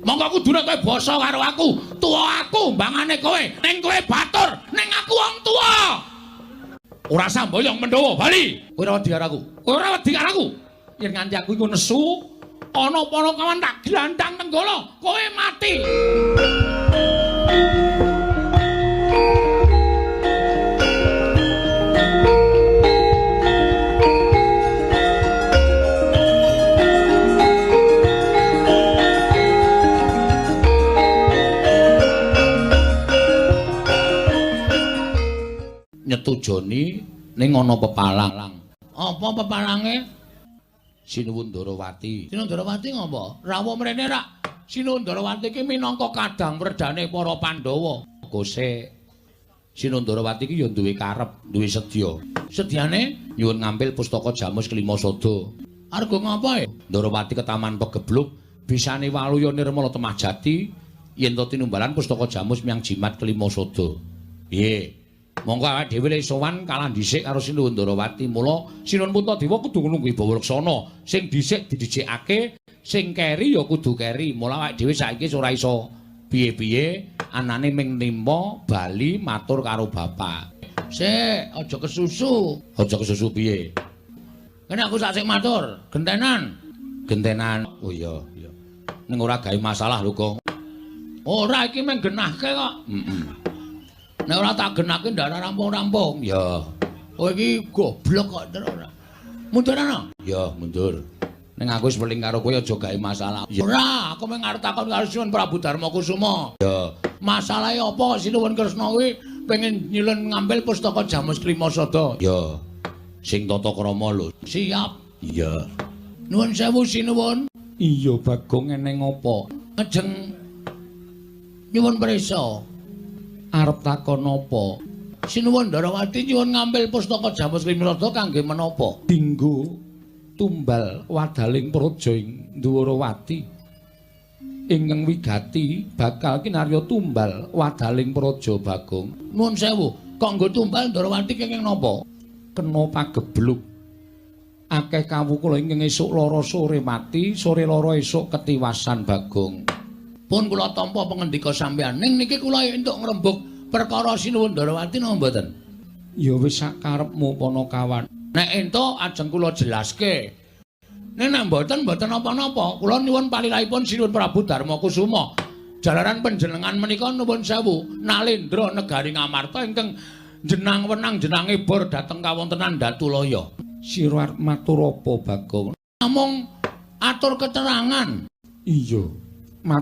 Monggo kudune kowe basa karo aku. Tuwa aku mbangane kowe, ning kowe batur, ning aku wong tuwa. Ora samboyong Pandhawa bali. Kowe ora wedi karo aku. Kowe ora wedi karo aku. Yen nganti aku iku nesu, ana Panakawan tak glandang tenggala, kowe mati. Nyetujoni ning ana pepalang. Apa pepalange? Sinuwun Ndarawati. Sinuwun Ndarawati ngapa? Rawuh mrene rak. Sinuwun Ndarawati iki minangka kadang werdane para Pandhawa. Gose Sinuwun Ndarawati iki ya duwe karep, duwe sedya. Sedyane nyuwun ngambil pustaka Jamus Kelima Sada. Arga ngapa e? Ndarawati ketaman pegebluk bisane waluya nirmala temah jati yen to tinumbalan pustaka Jamus miyang jimat Kelima Sada. Piye? Monggo awake dhewe le sowan kalah dhisik karo Sinuwun Ndarawati. Mula Sinuwun Puntadewa kudu nglungguh Wibawa Leksana. Sing dhisik didhisikake, sing keri ya kudu keri. Mula awake dhewe saiki ora iso piye-piye, anane ming nimpa bali matur karo bapak. Sik, aja kesusu. Aja kesusu piye? Kene aku sak sik matur, gentenan. Gentenan. Oh iya, iya. Ning ora gawe masalah lho, Kong. Ora iki mung genahke kok. Nek ora tak genake ndak rampung-rampung. Ya. Kowe iki goblok kok ora. Mundur ana? Ya, mundur. Ning aku wis weling karo kowe aja gawe masalah. Ora, aku mung arep takon karo Sinuwun Prabu Darmakusuma. Ya. Masalahe apa Sinuwun Kresna kuwi pengen nyilun ngambil pustaka Jamus Kelima Sada? Ya. Sing tata krama lho. Siap. Iya. Nuwun sewu Sinuwun. Iya, Bagong eneng apa? Ngejeng nyuwun prisa. Arep takon apa? Sinuwun Ndarawati nyuwun ngambil pustaka Jamus Kelima Sada kangge menapa? Dinggo tumbal wadaling praja ing Ndarawati. Ingkang wigati bakal kinarya tumbal wadaling praja Bagong. Nuwun sewu, kanggo tumbal Ndarawati kenging napa? Kena pagebluk. Akeh kawula ingkang esuk lara sore mati, sore lara esuk ketiwasan Bagong. Pun kula tampa pangendika sampeyan ning niki kula entuk ngrembug perkara Sinuwun Ndarawati napa mboten? Ya wis sak karepmu Panakawan. Nek entuk ajeng kula jelaske. Nek mboten napa-napa, kula nyuwun palilahipun Sinuwun Prabu Darmakusuma. Jalaran panjenengan menika nuwun sewu Nalendra Negari Ngamarta ingkang jenang wenang jenange bor dhateng kawontenan Datulaya. Sira arep matur apa, Bagong? Namung atur keterangan. Iya.